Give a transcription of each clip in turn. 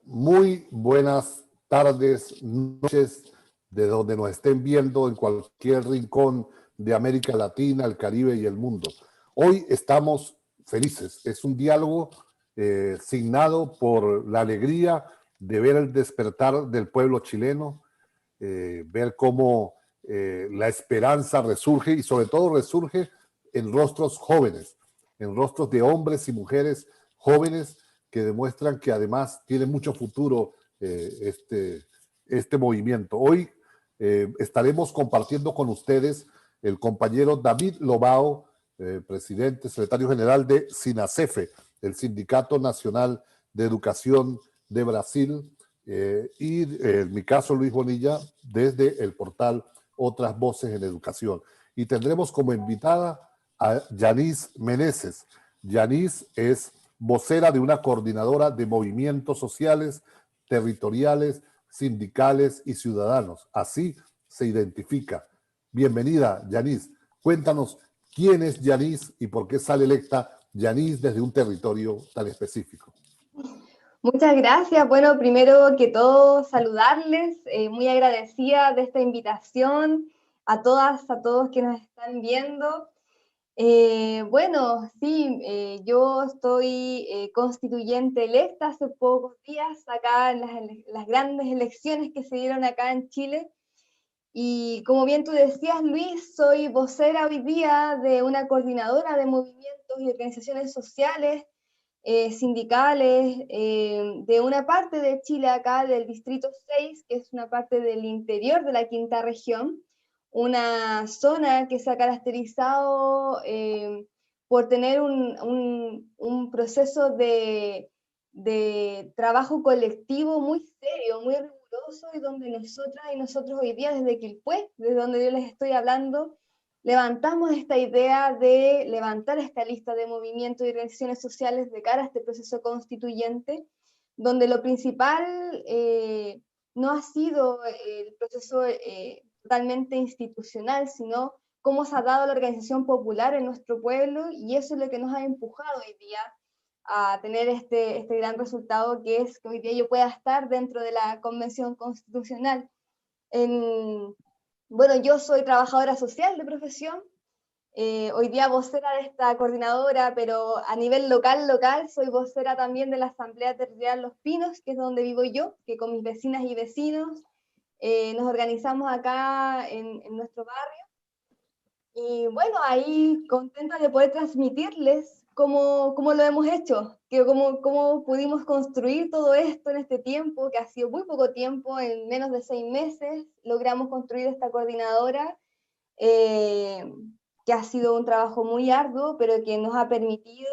Muy buenas tardes, noches, de donde nos estén viendo en cualquier rincón de América Latina, el Caribe y el mundo. Hoy estamos felices. Es un diálogo signado por la alegría de ver el despertar del pueblo chileno, ver cómo la esperanza resurge y sobre todo resurge en rostros jóvenes, en rostros de hombres y mujeres jóvenes que demuestran que además tiene mucho futuro este movimiento. Hoy estaremos compartiendo con ustedes el compañero David Lobao, presidente, secretario general de SINACEFE, el Sindicato Nacional de Educación de Brasil, y en mi caso Luis Bonilla, desde el portal Otras Voces en Educación. Y tendremos como invitada a Yanis Meneses. Yanis es vocera de una coordinadora de movimientos sociales, territoriales, sindicales y ciudadanos. Así se identifica. Bienvenida, Yanis. Cuéntanos quién es Yanis y por qué sale electa Yanis desde un territorio tan específico. Muchas gracias. Bueno, primero que todo, saludarles. Muy agradecida de esta invitación a todas, a todos que nos están viendo. Bueno, sí, yo estoy constituyente electa hace pocos días acá en las grandes elecciones que se dieron acá en Chile. Y como bien tú decías, Luis, soy vocera hoy día de una coordinadora de movimientos y organizaciones sociales, sindicales, de una parte de Chile acá, del Distrito 6, que es una parte del interior de la Quinta Región, una zona que se ha caracterizado por tener un proceso de trabajo colectivo muy serio, muy riguroso, y donde nosotras y nosotros hoy día desde Quilpué, desde donde yo les estoy hablando, levantamos esta idea de levantar esta lista de movimientos y organizaciones sociales de cara a este proceso constituyente, donde lo principal no ha sido el proceso totalmente institucional, sino cómo se ha dado la organización popular en nuestro pueblo, y eso es lo que nos ha empujado hoy día a tener este gran resultado, que es que hoy día yo pueda estar dentro de la Convención Constitucional. Bueno, yo soy trabajadora social de profesión, hoy día vocera de esta coordinadora, pero a nivel local, soy vocera también de la Asamblea Territorial Los Pinos, que es donde vivo yo, que con mis vecinas y vecinos nos organizamos acá en nuestro barrio. Y bueno, ahí contenta de poder transmitirles cómo lo hemos hecho, cómo pudimos construir todo esto en este tiempo, que ha sido muy poco tiempo. En menos de 6 meses logramos construir esta coordinadora, que ha sido un trabajo muy arduo, pero que nos ha permitido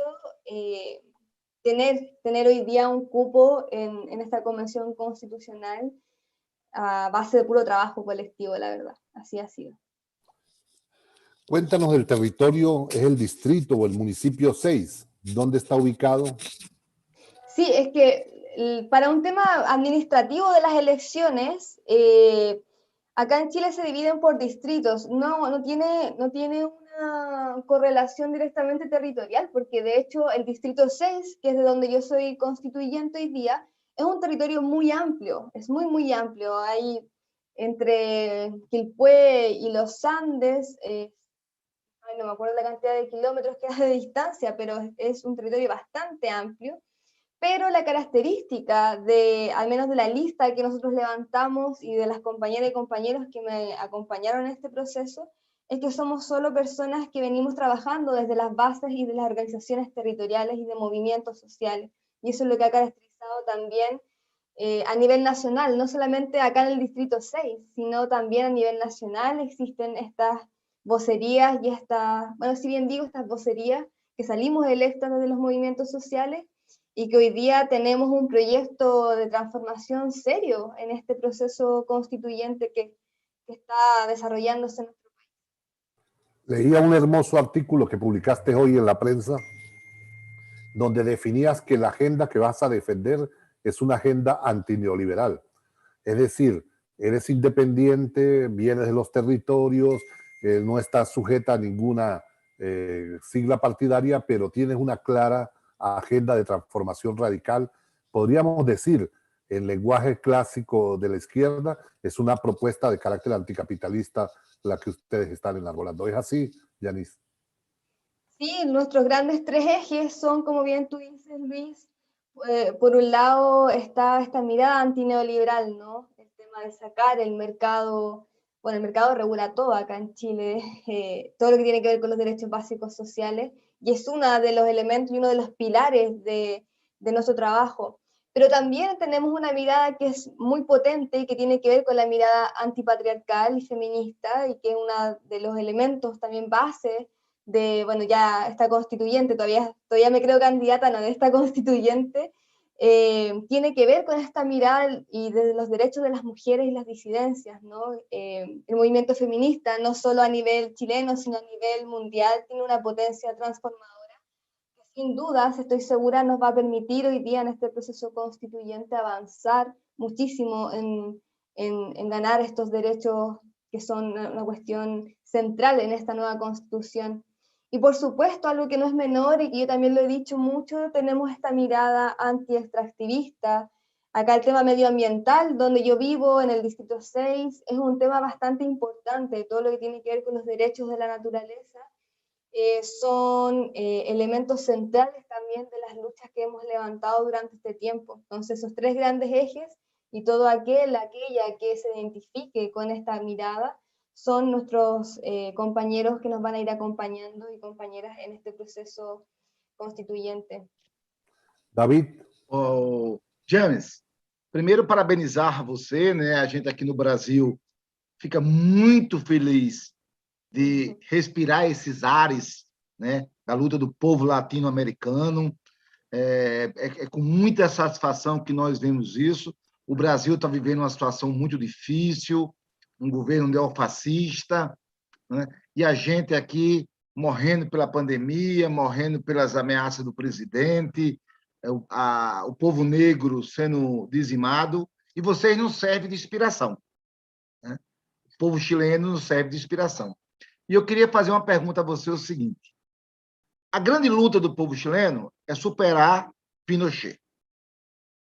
tener hoy día un cupo en esta convención constitucional a base de puro trabajo colectivo, la verdad. Así ha sido. Cuéntanos del territorio, es el distrito o el municipio 6. ¿Dónde está ubicado? Sí, es que para un tema administrativo de las elecciones, acá en Chile se dividen por distritos, no tiene una correlación directamente territorial, porque de hecho el distrito 6, que es de donde yo soy constituyente hoy día, es un territorio muy amplio, es muy amplio. Hay entre Quilpué y los Andes, no me acuerdo la cantidad de kilómetros que hay de distancia, pero es un territorio bastante amplio. Pero la característica al menos de la lista que nosotros levantamos y de las compañeras y compañeros que me acompañaron en este proceso, es que somos solo personas que venimos trabajando desde las bases y de las organizaciones territoriales y de movimientos sociales. Y eso es lo que ha caracterizado también a nivel nacional, no solamente acá en el Distrito 6, sino también a nivel nacional existen estas vocerías y bueno, si bien digo estas vocerías, que salimos electas desde los movimientos sociales, y que hoy día tenemos un proyecto de transformación serio en este proceso constituyente que está desarrollándose en nuestro país. Leía un hermoso artículo que publicaste hoy en la prensa, donde definías que la agenda que vas a defender es una agenda antineoliberal. Es decir, eres independiente, vienes de los territorios, no estás sujeta a ninguna sigla partidaria, pero tienes una clara agenda de transformación radical. Podríamos decir en lenguaje clásico de la izquierda, es una propuesta de carácter anticapitalista la que ustedes están enarbolando. ¿Es así, Yanis? Sí, nuestros grandes tres ejes son, como bien tú dices, Luis, por un lado está esta mirada antineoliberal, ¿no? El tema de sacar el mercado, bueno, el mercado regula todo acá en Chile, todo lo que tiene que ver con los derechos básicos sociales, y es uno de los elementos y uno de los pilares de nuestro trabajo. Pero también tenemos una mirada que es muy potente y que tiene que ver con la mirada antipatriarcal y feminista, y que es uno de los elementos también base de, bueno, ya esta constituyente, todavía me creo candidata, no, de esta constituyente, tiene que ver con esta mirada y de los derechos de las mujeres y las disidencias, ¿no? El movimiento feminista, no solo a nivel chileno, sino a nivel mundial, tiene una potencia transformadora que sin dudas, estoy segura, nos va a permitir hoy día en este proceso constituyente avanzar muchísimo en ganar estos derechos que son una cuestión central en esta nueva constitución. Y por supuesto, algo que no es menor y que yo también lo he dicho mucho, tenemos esta mirada anti-extractivista. Acá el tema medioambiental, donde yo vivo, en el Distrito 6, es un tema bastante importante, todo lo que tiene que ver con los derechos de la naturaleza. Son elementos centrales también de las luchas que hemos levantado durante este tiempo. Entonces, esos tres grandes ejes y todo aquella que se identifique con esta mirada, son nuestros compañeros que nos van a ir acompañando y compañeras en este proceso constituyente. David. Oh, James, primeiro parabenizar você, né? A gente aqui no Brasil fica muito feliz de respirar esses ares, né? Da luta do povo latino-americano. É com muita satisfação que nós vemos isso. O Brasil está vivendo uma situação muito difícil, um governo neofascista, né? E a gente aqui morrendo pela pandemia, morrendo pelas ameaças do presidente, o povo negro sendo dizimado, e vocês não servem de inspiração, né? O povo chileno não serve de inspiração. E eu queria fazer uma pergunta a você, o seguinte: a grande luta do povo chileno é superar Pinochet,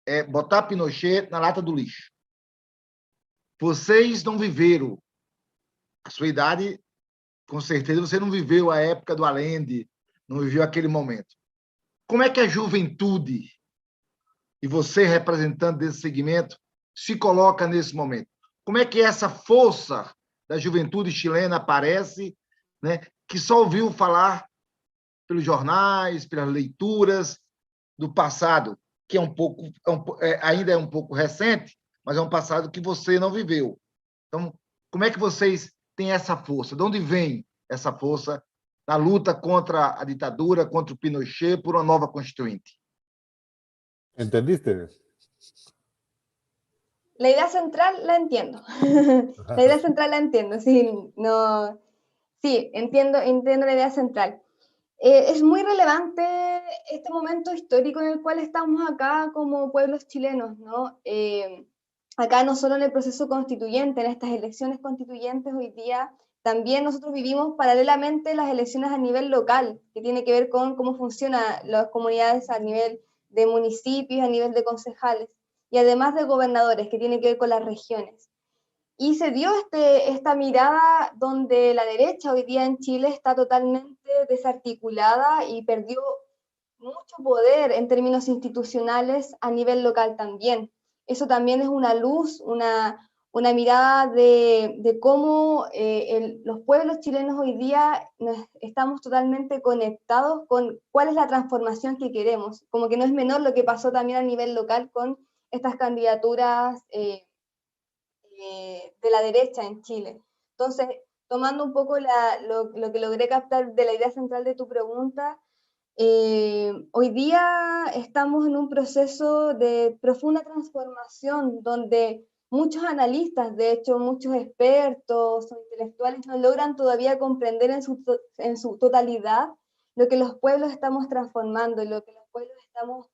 é botar Pinochet na lata do lixo. Vocês não viveram, a sua idade, com certeza, você não viveu a época do Allende, não viveu aquele momento. Como é que a juventude, e você representante desse segmento, se coloca nesse momento? Como é que essa força da juventude chilena aparece, né, que só ouviu falar pelos jornais, pelas leituras do passado, que ainda é um pouco recente, mas é um passado que você não viveu. Então, como é que vocês têm essa força? De onde vem essa força na luta contra a ditadura, contra o Pinochet, por uma nova Constituinte? ¿Entendiste? La idea central la entiendo. La idea central la entiendo, sí, no, sí, entiendo la idea central. Es muy relevante este momento histórico en el cual estamos acá como pueblos chilenos, ¿no? Acá no solo en el proceso constituyente, en estas elecciones constituyentes hoy día, también nosotros vivimos paralelamente las elecciones a nivel local, que tiene que ver con cómo funcionan las comunidades a nivel de municipios, a nivel de concejales, y además de gobernadores, que tiene que ver con las regiones. Y se dio esta mirada donde la derecha hoy día en Chile está totalmente desarticulada y perdió mucho poder en términos institucionales a nivel local también. Eso también es una luz, una mirada de cómo los pueblos chilenos hoy día estamos totalmente conectados con cuál es la transformación que queremos. Como que no es menor lo que pasó también a nivel local con estas candidaturas de la derecha en Chile. Entonces, tomando un poco lo que logré captar de la idea central de tu pregunta, hoy día estamos en un proceso de profunda transformación donde muchos analistas, de hecho muchos expertos o intelectuales no logran todavía comprender en su totalidad lo que los pueblos estamos transformando, lo que los pueblos estamos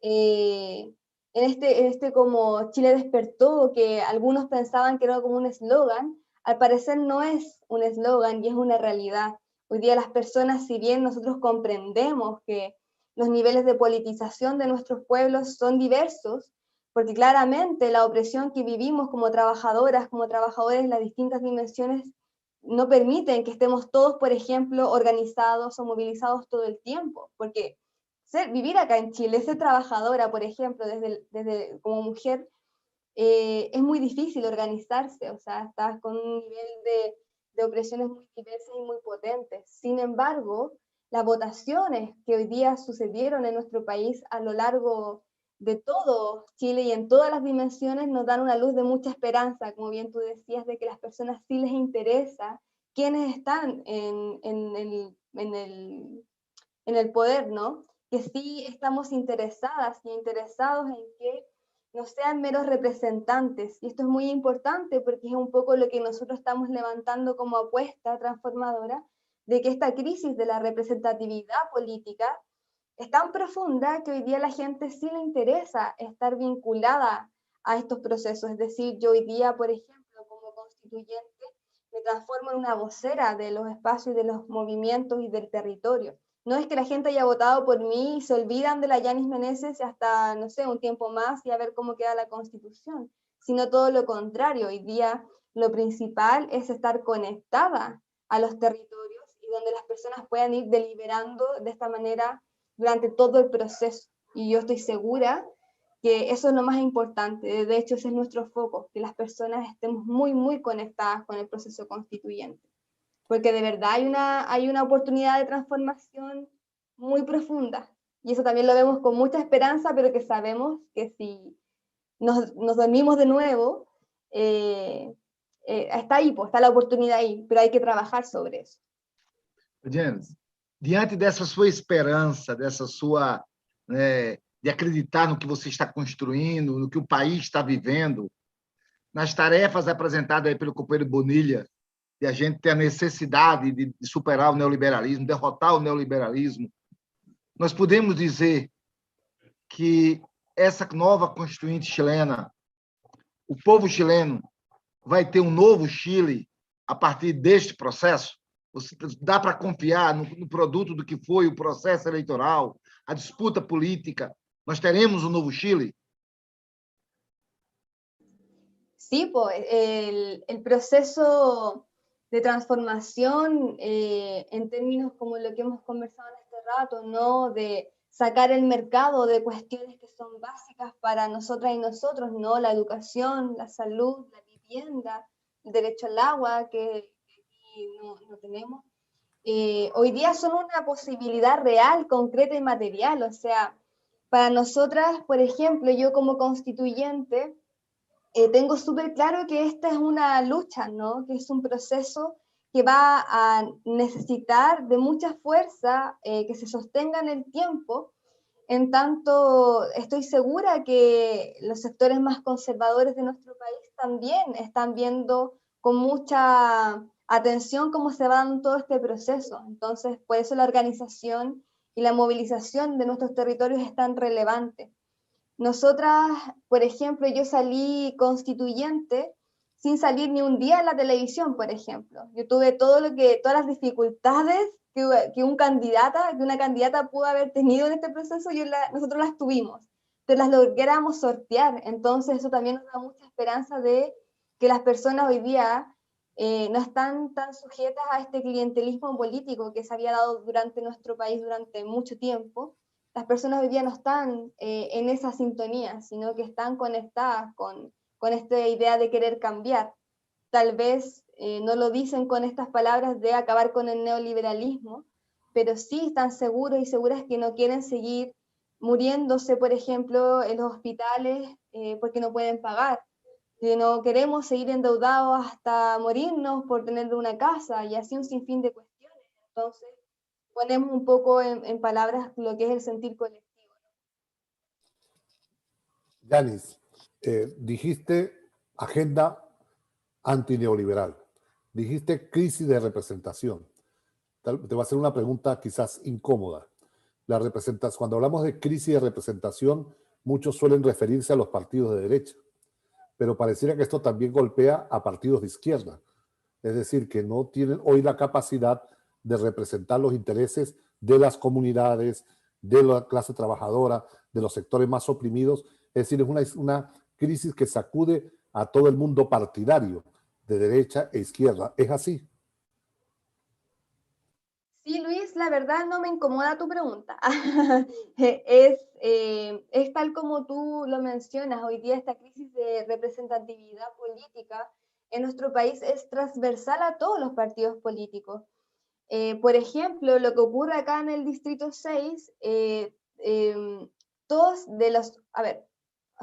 en este como Chile despertó, que algunos pensaban que era como un eslogan. Al parecer no es un eslogan y es una realidad. Hoy día las personas, si bien nosotros comprendemos que los niveles de politización de nuestros pueblos son diversos, porque claramente la opresión que vivimos como trabajadoras, como trabajadores en las distintas dimensiones, no permiten que estemos todos, por ejemplo, organizados o movilizados todo el tiempo, porque vivir acá en Chile, ser trabajadora, por ejemplo, desde como mujer, es muy difícil organizarse, o sea, estás con un nivel de opresiones muy diversas y muy potentes. Sin embargo, las votaciones que hoy día sucedieron en nuestro país a lo largo de todo Chile y en todas las dimensiones nos dan una luz de mucha esperanza, como bien tú decías, de que a las personas sí les interesa quiénes están en el poder, ¿no? Que sí estamos interesadas y interesados en que no sean meros representantes. Y esto es muy importante porque es un poco lo que nosotros estamos levantando como apuesta transformadora, de que esta crisis de la representatividad política es tan profunda que hoy día a la gente sí le interesa estar vinculada a estos procesos. Es decir, yo hoy día, por ejemplo, como constituyente, me transformo en una vocera de los espacios y de los movimientos y del territorio. No es que la gente haya votado por mí y se olvidan de la Yanis Meneses hasta, no sé, un tiempo más y a ver cómo queda la Constitución, sino todo lo contrario. Hoy día lo principal es estar conectada a los territorios y donde las personas puedan ir deliberando de esta manera durante todo el proceso. Y yo estoy segura que eso es lo más importante. De hecho, ese es nuestro foco, que las personas estemos muy, muy conectadas con el proceso constituyente. Porque de verdad hay una oportunidad de transformación muy profunda. Y eso también lo vemos con mucha esperanza, pero que sabemos que si nos dormimos de nuevo, está ahí, pues, está la oportunidad ahí, pero hay que trabajar sobre eso. James, diante dessa sua esperança, dessa sua, de acreditar no que você está construindo, no que o país está vivendo, nas tarefas apresentadas aí pelo companheiro Bonilha, de a gente ter a necessidade de superar o neoliberalismo, derrotar o neoliberalismo, nós podemos dizer que essa nova Constituinte chilena, o povo chileno vai ter um novo Chile a partir deste processo? Dá para confiar no produto do que foi o processo eleitoral, a disputa política? Nós teremos um novo Chile? Sí, pues el proceso de transformación en términos como lo que hemos conversado en este rato, ¿no? De sacar el mercado de cuestiones que son básicas para nosotras y nosotros, ¿no? La educación, la salud, la vivienda, el derecho al agua, que aquí no tenemos. Hoy día son una posibilidad real, concreta y material. O sea, para nosotras, por ejemplo, yo como constituyente, tengo súper claro que esta es una lucha, ¿no? Que es un proceso que va a necesitar de mucha fuerza, que se sostenga en el tiempo. En tanto, estoy segura que los sectores más conservadores de nuestro país también están viendo con mucha atención cómo se va dando todo este proceso. Entonces, por eso la organización y la movilización de nuestros territorios es tan relevante. Nosotras, por ejemplo, yo salí constituyente sin salir ni un día en la televisión, por ejemplo. Yo tuve todas las dificultades que una candidata pudo haber tenido en este proceso, nosotros las tuvimos, pero las logramos sortear. Entonces eso también nos da mucha esperanza de que las personas hoy día no están tan sujetas a este clientelismo político que se había dado durante nuestro país durante mucho tiempo. Las personas hoy día no están en esa sintonía, sino que están conectadas con esta idea de querer cambiar. Tal vez no lo dicen con estas palabras de acabar con el neoliberalismo, pero sí están seguros y seguras que no quieren seguir muriéndose, por ejemplo, en los hospitales porque no pueden pagar, que no queremos seguir endeudados hasta morirnos por tener una casa y así un sinfín de cuestiones. Entonces, ponemos un poco en palabras lo que es el sentir colectivo. Yanis, dijiste agenda antineoliberal, dijiste crisis de representación. Te voy a hacer una pregunta quizás incómoda. Cuando hablamos de crisis de representación, muchos suelen referirse a los partidos de derecha, pero pareciera que esto también golpea a partidos de izquierda, es decir, que no tienen hoy la capacidad de representar los intereses de las comunidades, de la clase trabajadora, de los sectores más oprimidos Es decir, es una crisis que sacude a todo el mundo partidario, de derecha e izquierda. ¿Es así? Sí, Luis, la verdad no me incomoda tu pregunta. Es tal como tú lo mencionas. Hoy día esta crisis de representatividad política en nuestro país es transversal a todos los partidos políticos. Por ejemplo, lo que ocurre acá en el Distrito 6, todos de los, a ver,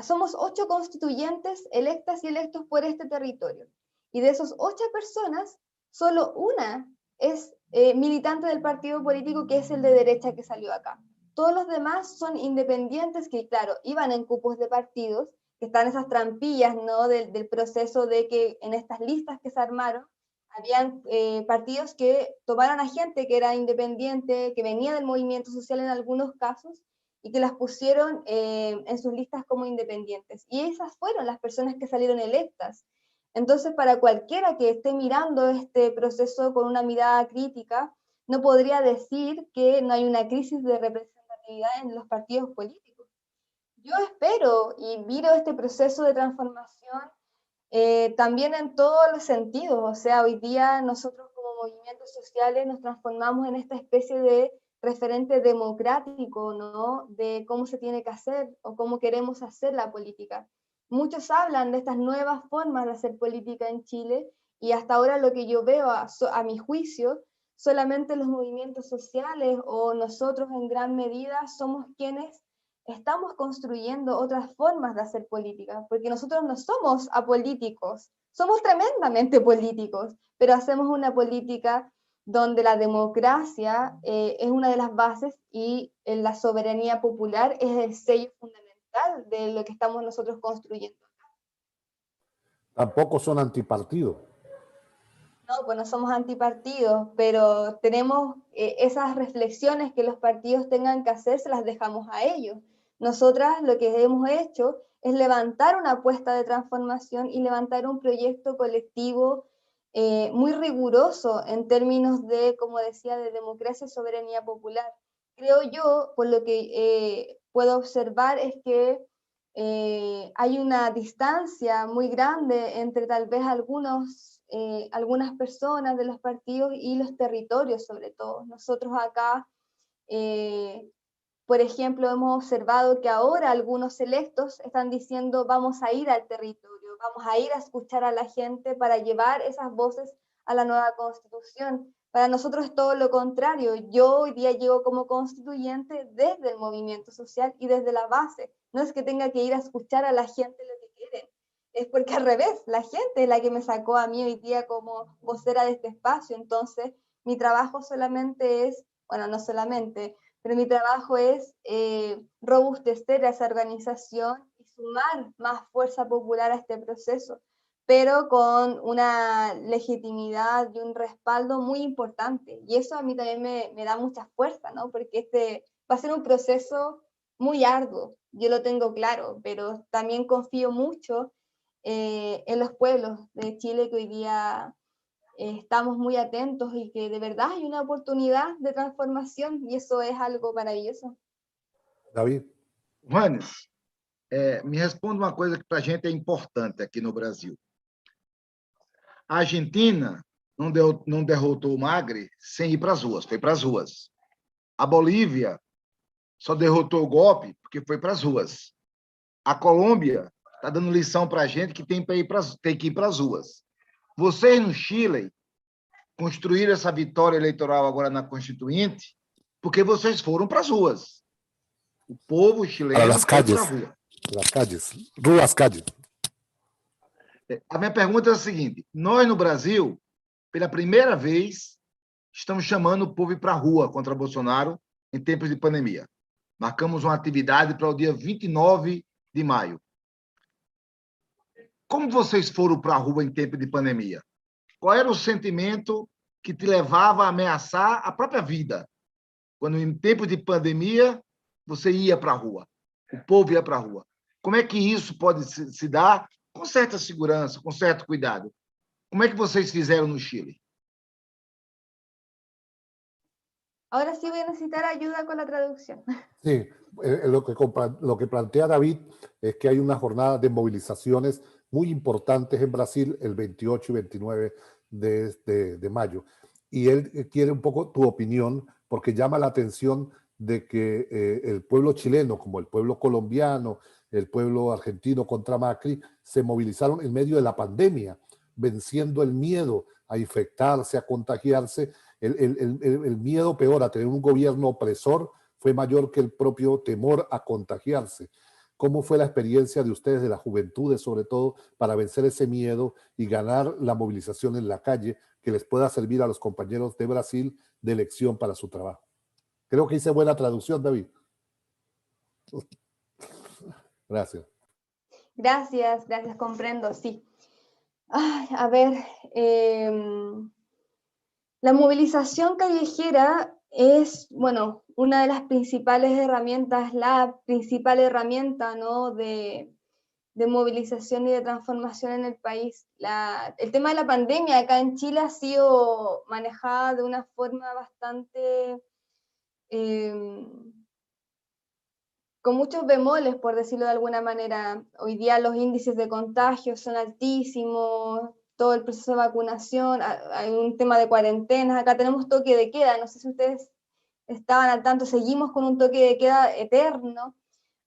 somos 8 constituyentes electas y electos por este territorio. Y de esos 8 personas, solo una es militante del partido político que es el de derecha que salió acá. Todos los demás son independientes que, claro, iban en cupos de partidos, que están esas trampillas, ¿no? Del proceso de que en estas listas que se armaron, habían partidos que tomaron a gente que era independiente, que venía del movimiento social en algunos casos, y que las pusieron en sus listas como independientes. Y esas fueron las personas que salieron electas. Entonces, para cualquiera que esté mirando este proceso con una mirada crítica, no podría decir que no hay una crisis de representatividad en los partidos políticos. Yo espero y miro este proceso de transformación también en todos los sentidos. O sea, hoy día nosotros como movimientos sociales nos transformamos en esta especie de referente democrático, ¿no? De cómo se tiene que hacer o cómo queremos hacer la política. Muchos hablan de estas nuevas formas de hacer política en Chile y hasta ahora lo que yo veo, a mi juicio, solamente los movimientos sociales o nosotros en gran medida somos quienes estamos construyendo otras formas de hacer política, porque nosotros no somos apolíticos, somos tremendamente políticos, pero hacemos una política donde la democracia es una de las bases y la soberanía popular es el sello fundamental de lo que estamos nosotros construyendo. Tampoco son antipartidos. No, pues no somos antipartidos, pero tenemos esas reflexiones que los partidos tengan que hacer, se las dejamos a ellos. Nosotras lo que hemos hecho es levantar una apuesta de transformación y levantar un proyecto colectivo muy riguroso en términos de, como decía, de democracia y soberanía popular. Creo yo, por lo que puedo observar, es que hay una distancia muy grande entre tal vez algunas personas de los partidos y los territorios sobre todo. Nosotros acá, por ejemplo, hemos observado que ahora algunos electos están diciendo vamos a ir al territorio, vamos a ir a escuchar a la gente para llevar esas voces a la nueva constitución. Para nosotros es todo lo contrario. Yo hoy día llego como constituyente desde el movimiento social y desde la base. No es que tenga que ir a escuchar a la gente lo que quieren, es porque al revés, la gente es la que me sacó a mí hoy día como vocera de este espacio. Entonces, mi trabajo solamente es, bueno, no solamente, pero mi trabajo es robustecer a esa organización y sumar más fuerza popular a este proceso, pero con una legitimidad y un respaldo muy importante. Y eso a mí también me da mucha fuerza, ¿no? Porque este va a ser un proceso muy arduo, yo lo tengo claro, pero también confío mucho en los pueblos de Chile que hoy día estamos muy atentos y que de verdad hay una oportunidad de transformación y eso es algo maravilloso. David. Jones, me responda uma coisa que para a gente é importante aqui no Brasil. A Argentina não derrotou o Macri sem ir para as ruas, foi para as ruas. A Bolívia só derrotou o golpe porque foi para as ruas. A Colômbia está dando lição para a gente que tem que ir para as ruas. Vocês no Chile construíram essa vitória eleitoral agora na Constituinte porque vocês foram para as ruas. O povo chileno foi para a rua. Las calles, ruas, calles. A minha pergunta é a seguinte: nós no Brasil, pela primeira vez, estamos chamando o povo para a rua contra Bolsonaro em tempos de pandemia. Marcamos uma atividade para o dia 29 de maio. Como vocês foram para a rua em tempo de pandemia? Qual era o sentimento que te levava a ameaçar a própria vida? Quando em tempo de pandemia, você ia para a rua, o povo ia para a rua. Como é que isso pode se dar com certa segurança, com certo cuidado? Como é que vocês fizeram no Chile? Ahora sí voy a necesitar ayuda con la traducción. Sí, lo que plantea David es que hay una jornada de movilizaciones muy importantes en Brasil el 28 y 29 de mayo. Y él quiere un poco tu opinión porque llama la atención de que el pueblo chileno, como el pueblo colombiano, el pueblo argentino contra Macri, se movilizaron en medio de la pandemia, venciendo el miedo a infectarse, a contagiarse, el miedo peor a tener un gobierno opresor fue mayor que el propio temor a contagiarse. ¿Cómo fue la experiencia de ustedes, de las juventudes sobre todo, para vencer ese miedo y ganar la movilización en la calle que les pueda servir a los compañeros de Brasil de lección para su trabajo? Creo que hice buena traducción, David. Gracias. Gracias, comprendo, sí. Ay, a ver, la movilización callejera es, bueno, una de las principales herramientas, la principal herramienta, ¿no?, de movilización y de transformación en el país. El tema de la pandemia acá en Chile ha sido manejada de una forma bastante, con muchos bemoles, por decirlo de alguna manera. Hoy día los índices de contagio son altísimos, todo el proceso de vacunación, hay un tema de cuarentenas, acá tenemos toque de queda, no sé si ustedes estaban al tanto, seguimos con un toque de queda eterno.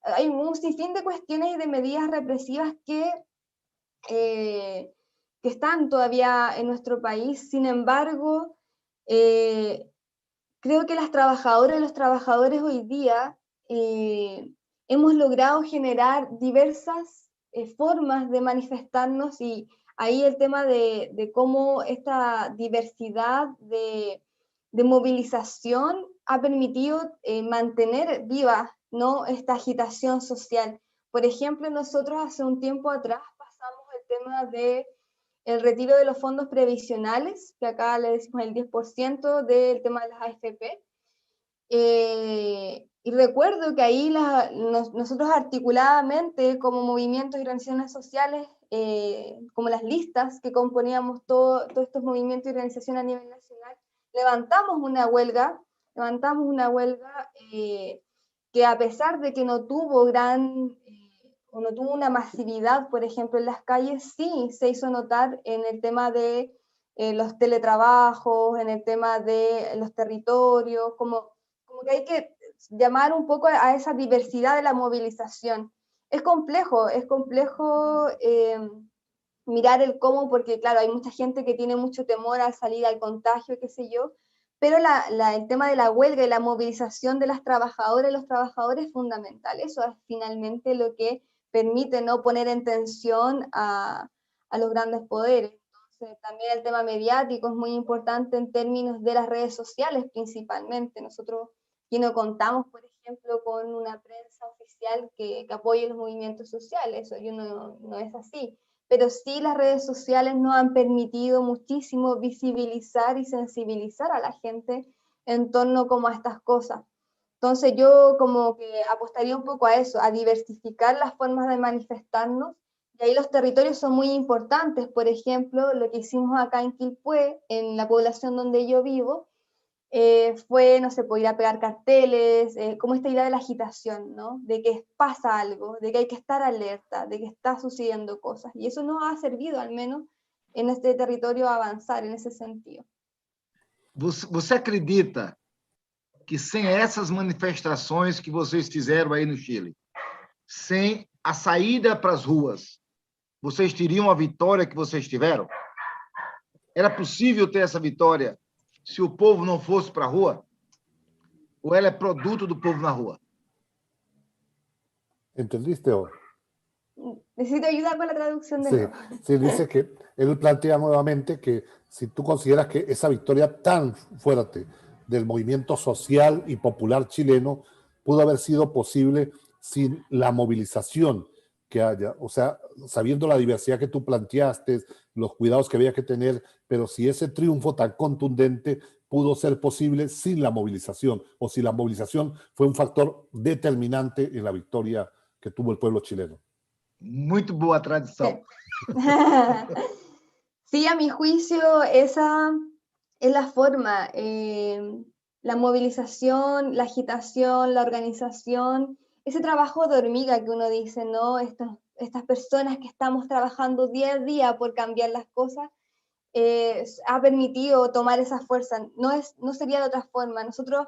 Hay un sinfín de cuestiones y de medidas represivas que están todavía en nuestro país. Sin embargo, creo que las trabajadoras y los trabajadores hoy día hemos logrado generar diversas formas de manifestarnos, y ahí el tema de cómo esta diversidad de movilización ha permitido mantener viva, ¿no?, esta agitación social. Por ejemplo, nosotros hace un tiempo atrás pasamos el tema de el retiro de los fondos previsionales, que acá le decimos el 10% del tema de las AFP. Y recuerdo que ahí nosotros articuladamente, como movimientos y organizaciones sociales, como las listas que componíamos todos estos movimientos y organizaciones a nivel nacional, levantamos una huelga que, a pesar de que no tuvo o no tuvo una masividad, por ejemplo, en las calles, sí se hizo notar en el tema de los teletrabajos, en el tema de los territorios, como que hay que llamar un poco a esa diversidad de la movilización. Es complejo mirar el cómo, porque claro, hay mucha gente que tiene mucho temor al salir al contagio, qué sé yo, pero el tema de la huelga y la movilización de las trabajadoras y los trabajadores es fundamental. Eso es finalmente lo que permite no poner en tensión a los grandes poderes. Entonces, también el tema mediático es muy importante en términos de las redes sociales principalmente. Nosotros aquí no contamos, por ejemplo, con una prensa oficial que apoye los movimientos sociales, eso no es así. Pero sí las redes sociales nos han permitido muchísimo visibilizar y sensibilizar a la gente en torno como a estas cosas. Entonces yo como que apostaría un poco a eso, a diversificar las formas de manifestarnos, y ahí los territorios son muy importantes. Por ejemplo, lo que hicimos acá en Quilpué, en la población donde yo vivo, fue, no sé, ir a pegar carteles, como esta idea de la agitación, ¿no? De que pasa algo, de que hay que estar alerta, de que está sucediendo cosas, y eso nos ha servido, al menos en este territorio, a avanzar en ese sentido. Você acredita que sem essas manifestações que vocês fizeram aí no Chile, sem a saída para as ruas, vocês teriam a vitória que vocês tiveram? Era possível ter essa vitória se o povo não fosse para a rua? Ou ela é produto do povo na rua? ¿Entendiste ahora? Necesito ayuda con la traducción de nuevo. Sí, dice que él plantea nuevamente que si tú consideras que esa victoria tan fuerte del movimiento social y popular chileno pudo haber sido posible sin la movilización que haya, o sea, sabiendo la diversidad que tú planteaste, los cuidados que había que tener, pero si ese triunfo tan contundente pudo ser posible sin la movilización, o si la movilización fue un factor determinante en la victoria que tuvo el pueblo chileno. Muito boa tradição. Sí, a mi juicio esa es la forma. la movilización, la agitación, la organización, ese trabajo de hormiga que uno dice, ¿no? Estas personas que estamos trabajando día a día por cambiar las cosas, ha permitido tomar esa fuerza. No sería de otra forma. Nosotros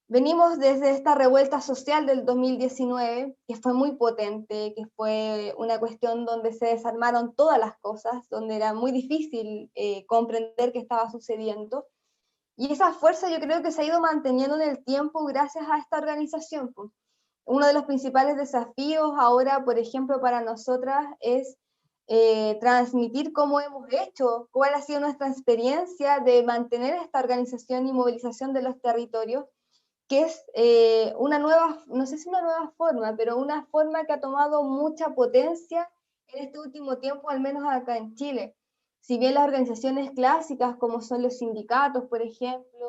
venimos desde esta revuelta social del 2019, que fue muy potente, que fue una cuestión donde se desarmaron todas las cosas, donde era muy difícil comprender qué estaba sucediendo. Y esa fuerza yo creo que se ha ido manteniendo en el tiempo gracias a esta organización. Uno de los principales desafíos ahora, por ejemplo, para nosotras es transmitir cómo hemos hecho, cuál ha sido nuestra experiencia de mantener esta organización y movilización de los territorios, que es una nueva, no sé si una nueva forma, pero una forma que ha tomado mucha potencia en este último tiempo, al menos acá en Chile. Si bien las organizaciones clásicas, como son los sindicatos, por ejemplo,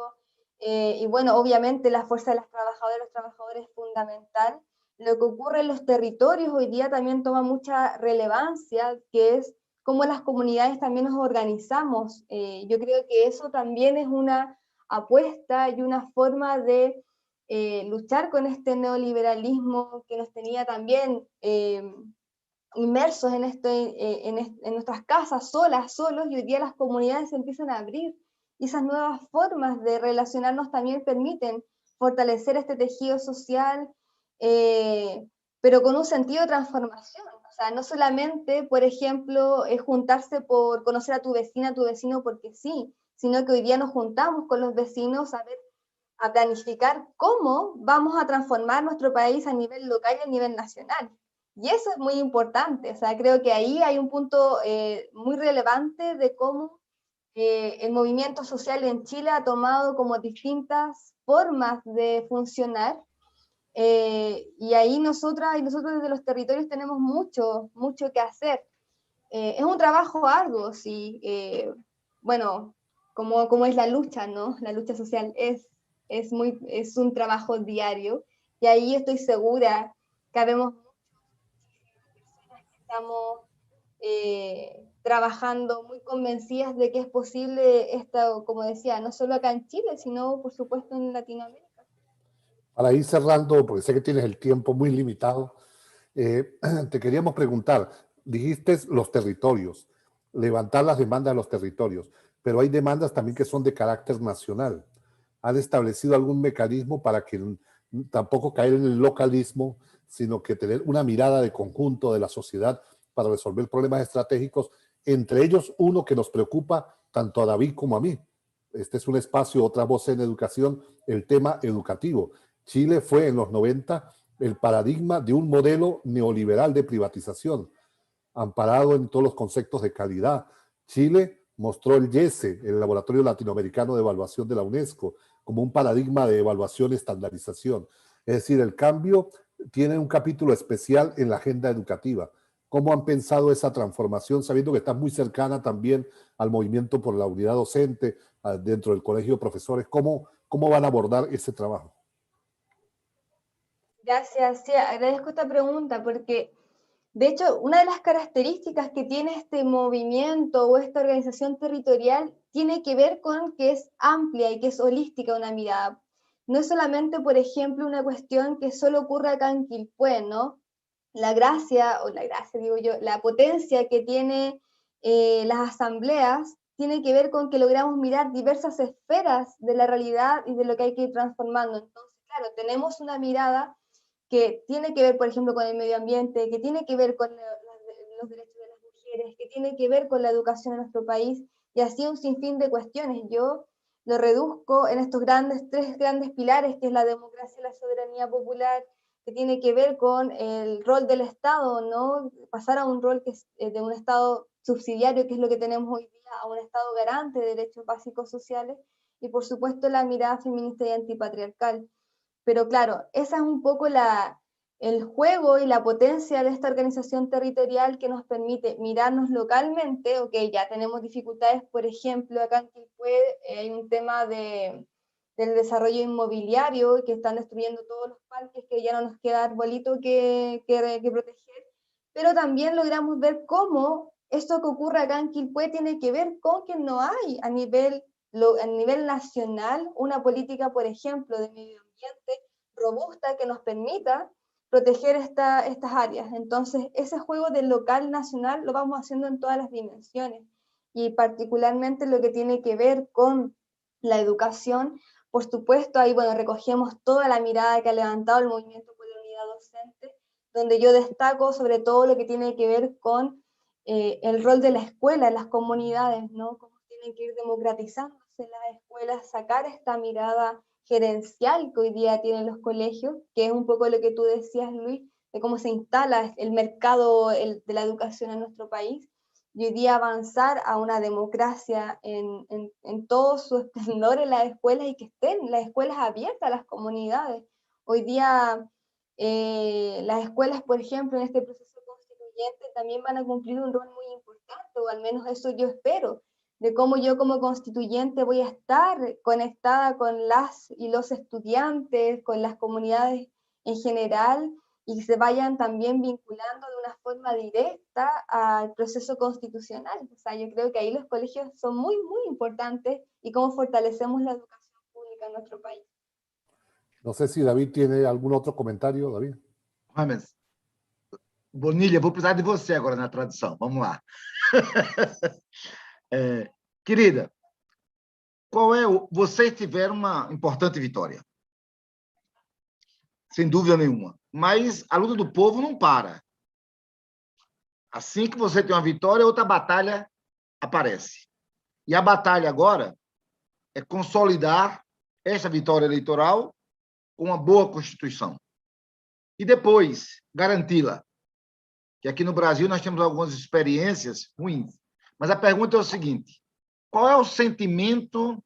y bueno, obviamente la fuerza de las trabajadoras y los trabajadores es fundamental, lo que ocurre en los territorios hoy día también toma mucha relevancia, que es cómo las comunidades también nos organizamos. Yo creo que eso también es una apuesta y una forma de luchar con este neoliberalismo que nos tenía también inmersos en nuestras casas, solas, solos, y hoy día las comunidades se empiezan a abrir, y esas nuevas formas de relacionarnos también permiten fortalecer este tejido social, eh, pero con un sentido de transformación. O sea, no solamente, por ejemplo, juntarse por conocer a tu vecina, a tu vecino porque sí, sino que hoy día nos juntamos con los vecinos a planificar cómo vamos a transformar nuestro país a nivel local y a nivel nacional. Y eso es muy importante, o sea, creo que ahí hay un punto muy relevante de cómo el movimiento social en Chile ha tomado como distintas formas de funcionar, y ahí nosotras y nosotros desde los territorios tenemos mucho, mucho que hacer. Es un trabajo arduo, sí, bueno, como es la lucha, ¿no? La lucha social es un trabajo diario, y ahí estoy segura que habemos personas que estamos trabajando muy convencidas de que es posible esto, como decía, no solo acá en Chile, sino por supuesto en Latinoamérica. Para ir cerrando, porque sé que tienes el tiempo muy limitado, te queríamos preguntar, dijiste los territorios, levantar las demandas de los territorios, pero hay demandas también que son de carácter nacional. ¿Han establecido algún mecanismo para que tampoco caer en el localismo, sino que tener una mirada de conjunto de la sociedad para resolver problemas estratégicos, entre ellos uno que nos preocupa tanto a David como a mí? Este es un espacio, otra voz en educación, el tema educativo. Chile fue en los 90 el paradigma de un modelo neoliberal de privatización, amparado en todos los conceptos de calidad. Chile mostró el YESE, el Laboratorio Latinoamericano de Evaluación de la UNESCO, como un paradigma de evaluación y estandarización. Es decir, el cambio tiene un capítulo especial en la agenda educativa. ¿Cómo han pensado esa transformación, sabiendo que está muy cercana también al movimiento por la unidad docente dentro del colegio de profesores? ¿Cómo van a abordar ese trabajo? Gracias, sí, agradezco esta pregunta porque, de hecho, una de las características que tiene este movimiento o esta organización territorial tiene que ver con que es amplia y que es holística una mirada. No es solamente, por ejemplo, una cuestión que solo ocurre acá en Quilpué, ¿no? Digo yo, la potencia que tiene las asambleas tiene que ver con que logramos mirar diversas esferas de la realidad y de lo que hay que ir transformando. Entonces, claro, tenemos una mirada que tiene que ver, por ejemplo, con el medio ambiente, que tiene que ver con los derechos de las mujeres, que tiene que ver con la educación en nuestro país, y así un sinfín de cuestiones. Yo lo reduzco en estos tres grandes pilares, que es la democracia y la soberanía popular, que tiene que ver con el rol del Estado, ¿no? Pasar a un rol que es de un Estado subsidiario, que es lo que tenemos hoy día, a un Estado garante de derechos básicos sociales, y por supuesto la mirada feminista y antipatriarcal. Pero claro, esa es un poco el juego y la potencia de esta organización territorial que nos permite mirarnos localmente. Ok, ya tenemos dificultades, por ejemplo, acá en Quilpué hay un tema del desarrollo inmobiliario, que están destruyendo todos los parques, que ya no nos queda arbolito que proteger, pero también logramos ver cómo esto que ocurre acá en Quilpué tiene que ver con que no hay a nivel a nivel nacional una política, por ejemplo, de medio ambiente robusta que nos permita proteger estas áreas. Entonces, ese juego del local nacional lo vamos haciendo en todas las dimensiones, y particularmente lo que tiene que ver con la educación. Por supuesto, ahí, bueno, recogemos toda la mirada que ha levantado el Movimiento por la Unidad Docente, donde yo destaco sobre todo lo que tiene que ver con el rol de la escuela en las comunidades, ¿no? Cómo tienen que ir democratizándose las escuelas, sacar esta mirada gerencial que hoy día tienen los colegios, que es un poco lo que tú decías, Luis, de cómo se instala el mercado de la educación en nuestro país, y hoy día avanzar a una democracia en todo su esplendor en las escuelas, y que estén las escuelas abiertas a las comunidades. Hoy día las escuelas, por ejemplo, en este proceso constituyente también van a cumplir un rol muy importante, o al menos eso yo espero, de cómo yo como constituyente voy a estar conectada con las y los estudiantes, con las comunidades en general, y que se vayan también vinculando de una forma directa al proceso constitucional. O sea, yo creo que ahí los colegios son muy, muy importantes, y cómo fortalecemos la educación pública en nuestro país. No sé si David tiene algún otro comentario, David. Rames, Bonilha, vou precisar de você agora na tradução. Vamos lá. Querida, vocês tiveram uma importante vitória, sem dúvida nenhuma, mas a luta do povo não para. Assim que você tem uma vitória, outra batalha aparece. E a batalha agora é consolidar essa vitória eleitoral com uma boa Constituição. E depois, garanti-la. Que aqui no Brasil nós temos algumas experiências ruins. Mas a pergunta é o seguinte: qual é o sentimento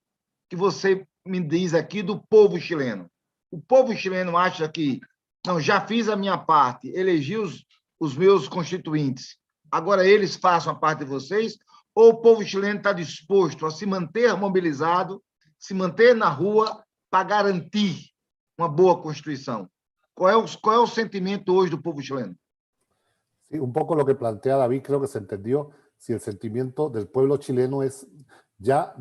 que você me diz aqui do povo chileno? O povo chileno acha que, não, já fiz a minha parte, elegi os meus constituintes, agora eles façam a parte de vocês? Ou o povo chileno está disposto a se manter mobilizado, se manter na rua para garantir uma boa Constituição? Qual é o sentimento hoje do povo chileno? Sí, un poco lo que plantea David, creo que se entendió. Si el sentimiento del pueblo chileno es ya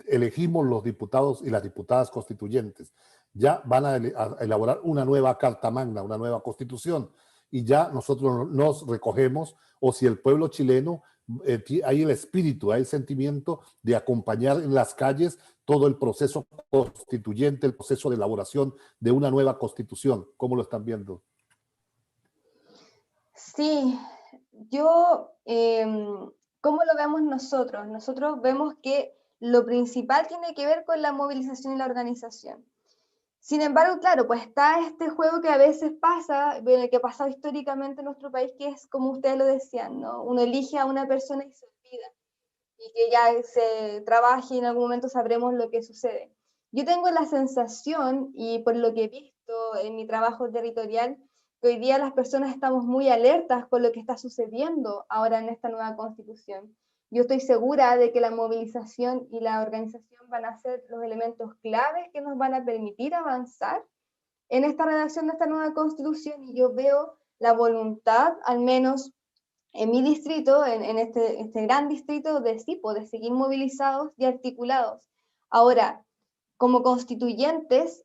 elegimos los diputados y las diputadas constituyentes, ya van a elaborar una nueva carta magna, una nueva constitución, y ya nosotros nos recogemos, o si el pueblo chileno hay el espíritu, hay el sentimiento de acompañar en las calles todo el proceso constituyente, el proceso de elaboración de una nueva constitución. ¿Cómo lo están viendo? Sí, yo, ¿cómo lo vemos nosotros? Nosotros vemos que lo principal tiene que ver con la movilización y la organización. Sin embargo, claro, pues está este juego que a veces pasa, bueno, que ha pasado históricamente en nuestro país, que es como ustedes lo decían, ¿no? Uno elige a una persona y se olvida, y que ya se trabaje y en algún momento sabremos lo que sucede. Yo tengo la sensación, y por lo que he visto en mi trabajo territorial, que hoy día las personas estamos muy alertas con lo que está sucediendo ahora en esta nueva constitución. Yo estoy segura de que la movilización y la organización van a ser los elementos claves que nos van a permitir avanzar en esta redacción de esta nueva constitución, y yo veo la voluntad, al menos en mi distrito, en este gran distrito, de seguir movilizados y articulados. Ahora, como constituyentes,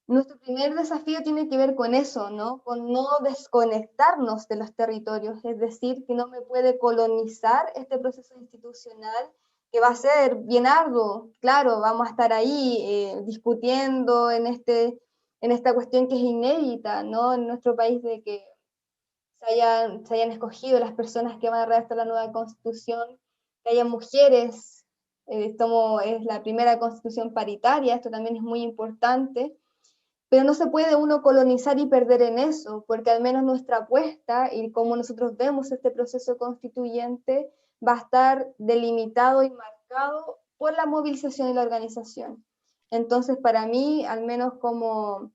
nuestro primer desafío tiene que ver con eso, ¿no? Con no desconectarnos de los territorios, es decir, que no me puede colonizar este proceso institucional, que va a ser bien arduo. Claro, vamos a estar ahí discutiendo en esta cuestión que es inédita, ¿no? En nuestro país, de que se hayan escogido las personas que van a redactar la nueva constitución, que haya mujeres, esto es la primera constitución paritaria, esto también es muy importante. Pero no se puede uno colonizar y perder en eso, porque al menos nuestra apuesta y como nosotros vemos este proceso constituyente va a estar delimitado y marcado por la movilización y la organización. Entonces, para mí, al menos como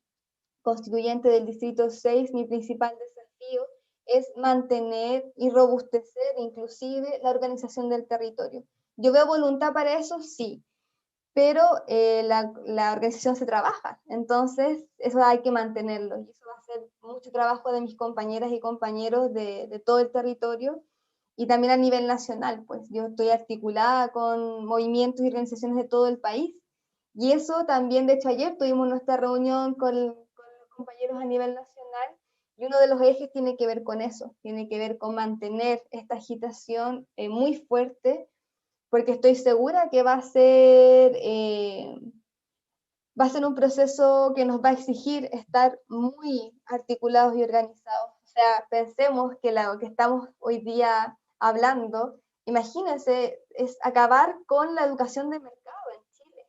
constituyente del Distrito 6, mi principal desafío es mantener y robustecer inclusive la organización del territorio. ¿Yo veo voluntad para eso? Sí. Pero la organización se trabaja, entonces eso hay que mantenerlo, y eso va a ser mucho trabajo de mis compañeras y compañeros de todo el territorio, y también a nivel nacional, pues yo estoy articulada con movimientos y organizaciones de todo el país, y eso también, de hecho ayer tuvimos nuestra reunión con los compañeros a nivel nacional, y uno de los ejes tiene que ver con eso, tiene que ver con mantener esta agitación muy fuerte, porque estoy segura que va a ser un proceso que nos va a exigir estar muy articulados y organizados. O sea, pensemos que lo que estamos hoy día hablando, imagínense, es acabar con la educación de mercado en Chile.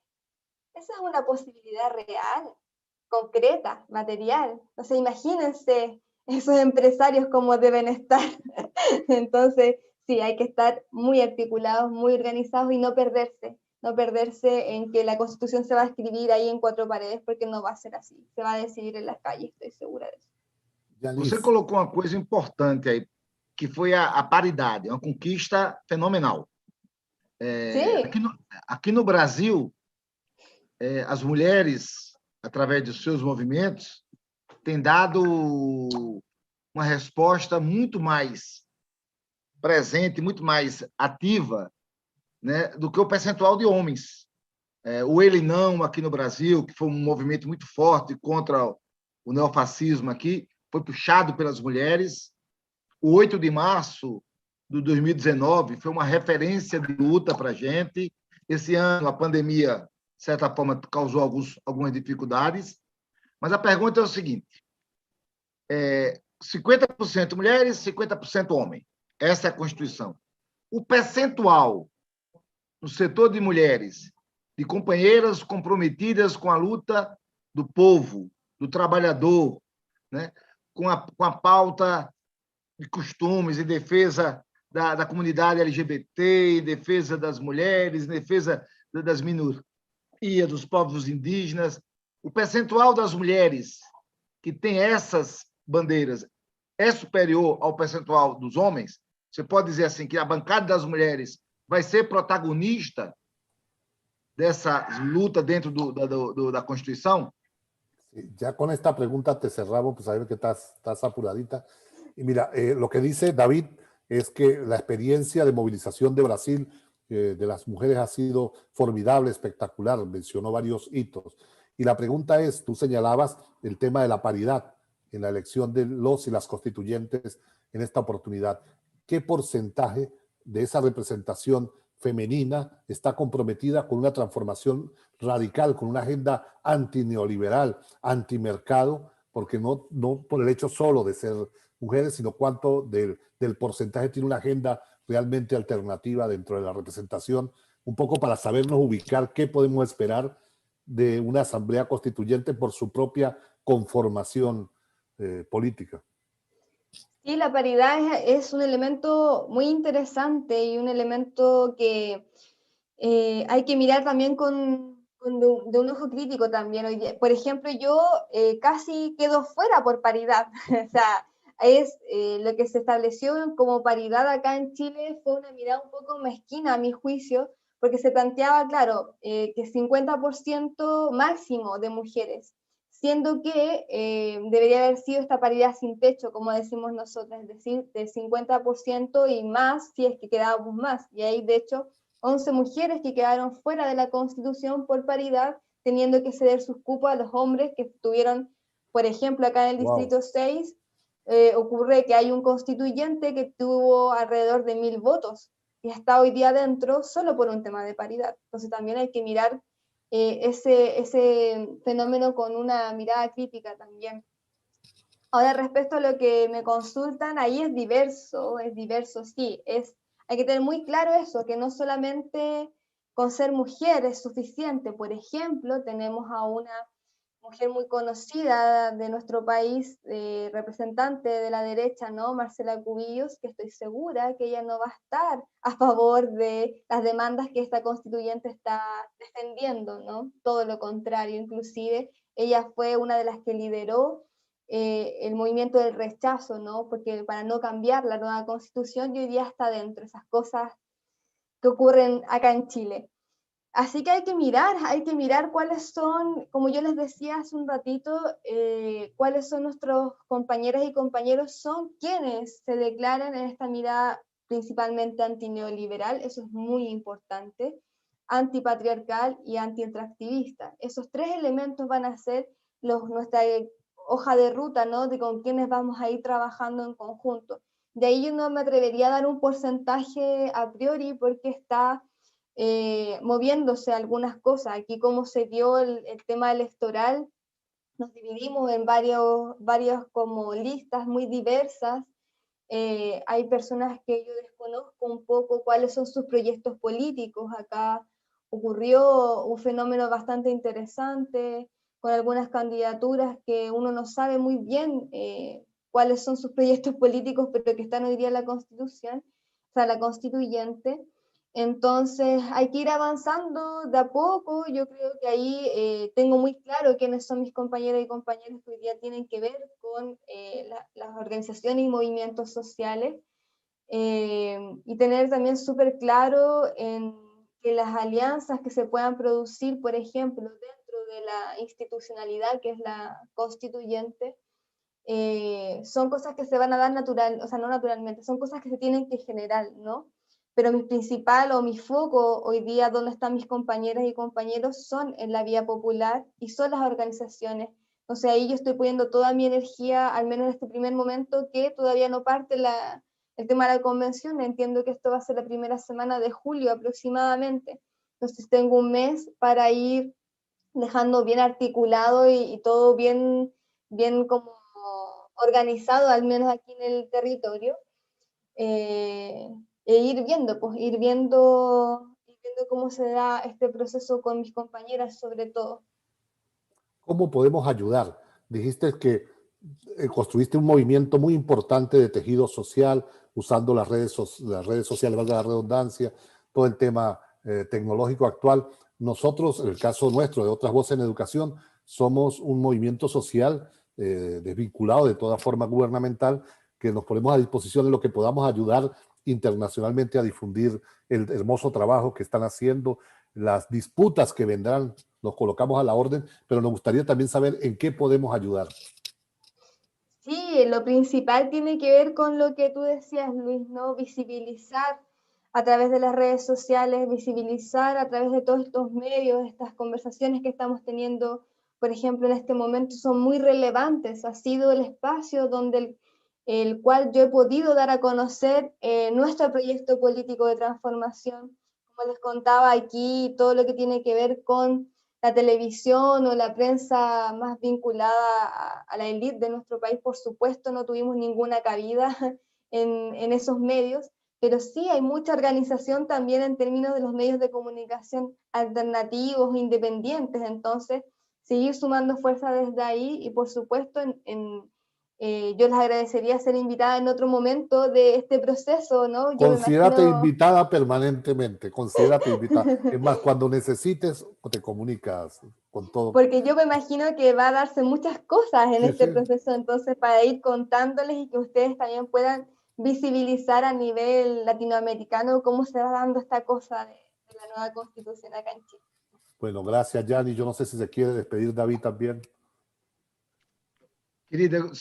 Esa es una posibilidad real, concreta, material. O sea, imagínense esos empresarios cómo deben estar. Entonces, sí, hay que estar muy articulados, muy organizados y no perderse en que la Constitución se va a escribir ahí en 4 paredes, porque no va a ser así. Se va a decidir en las calles, estoy segura de eso. Você colocou uma coisa importante aí, que foi a paridade, uma conquista fenomenal. Sí. Aqui no Brasil, as mulheres, através dos seus movimentos, têm dado uma resposta muito mais presente, muito mais ativa, né, do que o percentual de homens. O Ele Não, aqui no Brasil, que foi um movimento muito forte contra o neofascismo aqui, foi puxado pelas mulheres. O 8 de março de 2019 foi uma referência de luta para a gente. Esse ano, a pandemia, de certa forma, causou algumas dificuldades. Mas a pergunta é o seguinte: 50% mulheres, 50% homem. Essa é a Constituição. O percentual no setor de mulheres, de companheiras comprometidas com a luta do povo, do trabalhador, né? com a pauta de costumes, em defesa da comunidade LGBT, em defesa das mulheres, em defesa das minorias, dos povos indígenas. O percentual das mulheres que tem essas bandeiras é superior ao percentual dos homens? Você pode dizer assim que a bancada das mulheres vai ser protagonista dessa luta dentro da Constituição? Ya con esta pregunta te cerramos, pues a ver que estás apuradita. Y mira, lo que dice David es que la experiencia de movilización de Brasil de las mujeres ha sido formidable, espectacular, mencionó varios hitos. Y la pregunta es, tú señalabas el tema de la paridad en la elección de los y las constituyentes en esta oportunidad. ¿Qué porcentaje de esa representación femenina está comprometida con una transformación radical, con una agenda antineoliberal, antimercado, porque no por el hecho solo de ser mujeres, sino cuánto del porcentaje tiene una agenda realmente alternativa dentro de la representación, un poco para sabernos ubicar qué podemos esperar de una asamblea constituyente por su propia conformación política. Sí, la paridad es un elemento muy interesante y un elemento que hay que mirar también de un ojo crítico también. Por ejemplo, yo casi quedo fuera por paridad. O sea, lo que se estableció como paridad acá en Chile fue una mirada un poco mezquina a mi juicio, porque se planteaba, claro, que 50% máximo de mujeres, siendo que debería haber sido esta paridad sin techo, como decimos nosotros, es decir, del 50% y más si es que quedábamos más. Y hay, de hecho, 11 mujeres que quedaron fuera de la Constitución por paridad, teniendo que ceder sus cupos a los hombres que estuvieron, por ejemplo, acá en el Distrito 6, ocurre que hay un constituyente que tuvo alrededor de 1000 votos y está hoy día dentro solo por un tema de paridad. Entonces también hay que mirar ese fenómeno con una mirada crítica también. Ahora, respecto a lo que me consultan, ahí es diverso, sí, hay que tener muy claro eso, que no solamente con ser mujer es suficiente. Por ejemplo, tenemos a una mujer muy conocida de nuestro país, representante de la derecha, ¿no? Marcela Cubillos, que estoy segura que ella no va a estar a favor de las demandas que esta constituyente está defendiendo, ¿no? Todo lo contrario, inclusive ella fue una de las que lideró el movimiento del rechazo, ¿no? Porque para no cambiar la nueva constitución, y hoy día está dentro, esas cosas que ocurren acá en Chile. Así que hay que mirar cuáles son, como yo les decía hace un ratito, cuáles son nuestros compañeras y compañeros, son quienes se declaran en esta mirada principalmente antineoliberal, eso es muy importante, antipatriarcal y antiextractivista. Esos tres elementos van a ser nuestra hoja de ruta, ¿no? De con quienes vamos a ir trabajando en conjunto. De ahí yo no me atrevería a dar un porcentaje a priori porque está moviéndose algunas cosas. Aquí como se dio el tema electoral, nos dividimos en varias como listas muy diversas. Hay personas que yo desconozco un poco cuáles son sus proyectos políticos. Acá ocurrió un fenómeno bastante interesante con algunas candidaturas que uno no sabe muy bien cuáles son sus proyectos políticos, pero que están hoy día en la Constitución, o sea, la constituyente. Entonces hay que ir avanzando de a poco. Yo creo que ahí tengo muy claro quiénes son mis compañeras y compañeros que hoy día tienen que ver con las organizaciones y movimientos sociales, y tener también súper claro en que las alianzas que se puedan producir, por ejemplo, dentro de la institucionalidad que es la constituyente, son cosas que se van a dar natural, o sea, no naturalmente, son cosas que se tienen que generar, ¿no? Pero mi principal o mi foco hoy día, donde están mis compañeras y compañeros, son en la vía popular y son las organizaciones. Entonces ahí yo estoy poniendo toda mi energía, al menos en este primer momento, que todavía no parte el tema de la convención. Entiendo que esto va a ser la primera semana de julio aproximadamente. Entonces tengo un mes para ir dejando bien articulado y todo bien como organizado, al menos aquí en el territorio, e ir viendo, pues ir viendo cómo se da este proceso con mis compañeras sobre todo. ¿Cómo podemos ayudar? Dijiste que construiste un movimiento muy importante de tejido social usando las redes sociales, valga la redundancia, todo el tema tecnológico actual. Nosotros, en el caso nuestro, de Otras Voces en Educación, somos un movimiento social desvinculado de toda forma gubernamental, que nos ponemos a disposición en lo que podamos ayudar internacionalmente a difundir el hermoso trabajo que están haciendo, las disputas que vendrán, nos colocamos a la orden, pero nos gustaría también saber en qué podemos ayudar. Sí, lo principal tiene que ver con lo que tú decías, Luis, ¿no? Visibilizar a través de las redes sociales, visibilizar a través de todos estos medios, estas conversaciones que estamos teniendo, por ejemplo, en este momento son muy relevantes. Ha sido el espacio donde el cual yo he podido dar a conocer nuestro proyecto político de transformación. Como les contaba aquí, todo lo que tiene que ver con la televisión o la prensa más vinculada a la élite de nuestro país, por supuesto, no tuvimos ninguna cabida en esos medios, pero sí hay mucha organización también en términos de los medios de comunicación alternativos, independientes. Entonces seguir sumando fuerza desde ahí y por supuesto yo les agradecería ser invitada en otro momento de este proceso, ¿no? Yo me Considérate imagino... invitada permanentemente, considérate invitada. Es más, cuando necesites, te comunicas con todo. Porque yo me imagino que va a darse muchas cosas en Sí, este sí. proceso, entonces para ir contándoles y que ustedes también puedan visibilizar a nivel latinoamericano cómo se va dando esta cosa de la nueva constitución acá en Chile. Bueno, gracias, Yanni. Yo no sé si se quiere despedir David también. Querida, eu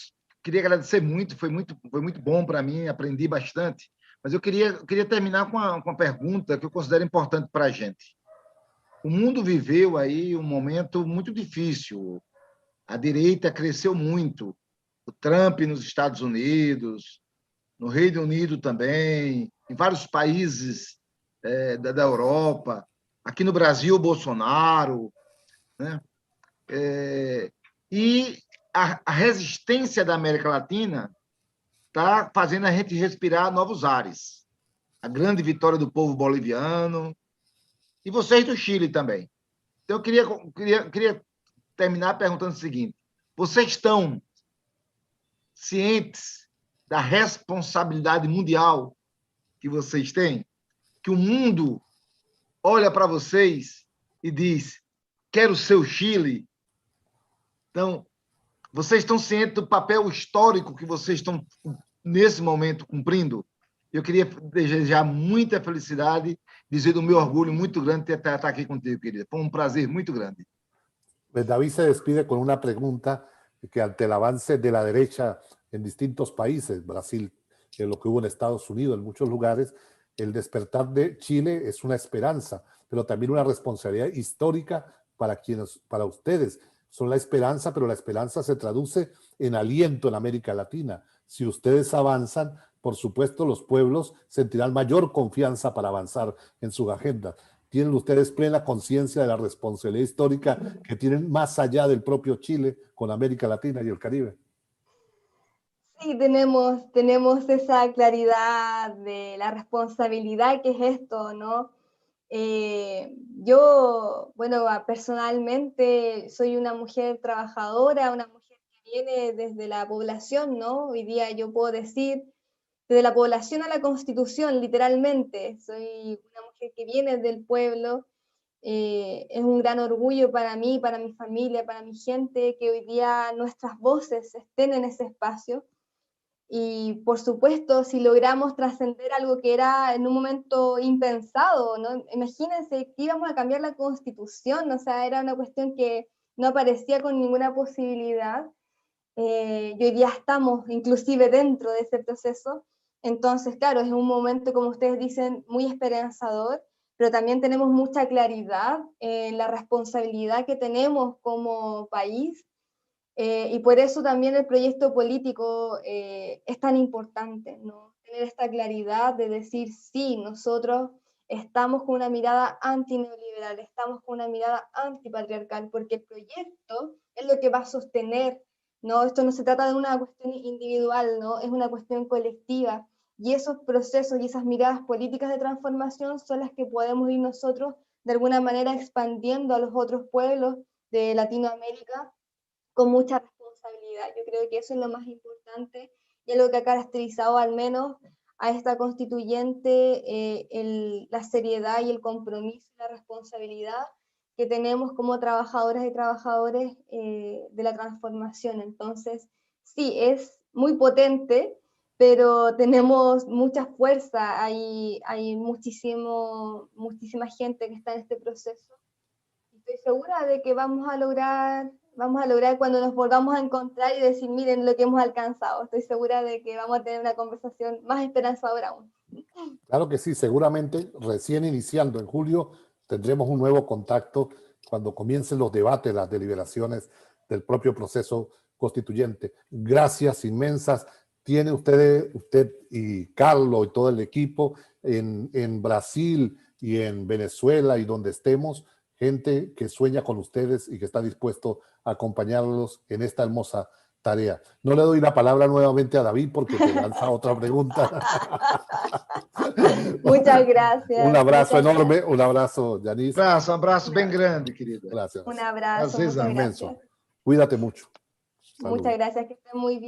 queria agradecer muito, foi muito bom para mim, aprendi bastante, mas eu queria terminar com uma pergunta que eu considero importante para a gente. O mundo viveu aí um momento muito difícil, a direita cresceu muito, o Trump nos Estados Unidos, no Reino Unido também, em vários países da Europa, aqui no Brasil, o Bolsonaro, né? E a resistência da América Latina está fazendo a gente respirar novos ares. A grande vitória do povo boliviano e vocês do Chile também. Então, eu queria terminar perguntando o seguinte: vocês estão cientes da responsabilidade mundial que vocês têm? Que o mundo olha para vocês e diz: quero ser o Chile? Então, vocês estão cientes do papel histórico que vocês estão, nesse momento, cumprindo? Eu queria desejar muita felicidade, dizer do meu orgulho muito grande de estar aqui contigo, querida. Foi um prazer muito grande. David se despide con una pregunta que ante el avance de la derecha en distintos países, Brasil lo que hubo en Estados Unidos, en muchos lugares. El despertar de Chile es una esperanza, pero también una responsabilidad histórica para ustedes. Son la esperanza, pero la esperanza se traduce en aliento en América Latina. Si ustedes avanzan, por supuesto, los pueblos sentirán mayor confianza para avanzar en sus agendas. ¿Tienen ustedes plena conciencia de la responsabilidad histórica que tienen más allá del propio Chile con América Latina y el Caribe? Sí, tenemos esa claridad de la responsabilidad que es esto, ¿no? Yo, bueno, personalmente soy una mujer trabajadora, una mujer que viene desde la población, ¿no? Hoy día yo puedo decir, desde la población a la Constitución, literalmente. Soy una mujer que viene del pueblo. Es un gran orgullo para mí, para mi familia, para mi gente, que hoy día nuestras voces estén en ese espacio. Y por supuesto, si logramos trascender algo que era en un momento impensado, ¿no? Imagínense que íbamos a cambiar la Constitución, o sea, era una cuestión que no aparecía con ninguna posibilidad. Y hoy día estamos inclusive dentro de ese proceso. Entonces, claro, es un momento, como ustedes dicen, muy esperanzador, pero también tenemos mucha claridad en la responsabilidad que tenemos como país. Y por eso también el proyecto político es tan importante, ¿no? Tener esta claridad de decir, sí, nosotros estamos con una mirada antineoliberal, estamos con una mirada antipatriarcal, porque el proyecto es lo que va a sostener, ¿no? Esto no se trata de una cuestión individual, ¿no? Es una cuestión colectiva. Y esos procesos y esas miradas políticas de transformación son las que podemos ir nosotros de alguna manera expandiendo a los otros pueblos de Latinoamérica con mucha responsabilidad. Yo creo que eso es lo más importante y es lo que ha caracterizado al menos a esta constituyente, la seriedad y el compromiso y la responsabilidad que tenemos como trabajadoras y trabajadores de la transformación. Entonces, sí, es muy potente, pero tenemos mucha fuerza, hay muchísima gente que está en este proceso. Estoy segura de que vamos a lograr cuando nos volvamos a encontrar y decir, miren lo que hemos alcanzado. Estoy segura de que vamos a tener una conversación más esperanzadora aún. Claro que sí, seguramente recién iniciando en julio tendremos un nuevo contacto cuando comiencen los debates, las deliberaciones del propio proceso constituyente. Gracias inmensas. Tiene usted y Carlos y todo el equipo en Brasil y en Venezuela y donde estemos, gente que sueña con ustedes y que está dispuesto a acompañarlos en esta hermosa tarea. No le doy la palabra nuevamente a David porque te lanza otra pregunta. Muchas gracias. Un abrazo muchas enorme, gracias. un abrazo, Yanis. Um abraço bem grande, querida. Gracias. Un abrazo, muchas Inmenso. gracias. Cuídate mucho. Saludos. Muchas gracias, que estén muy bien.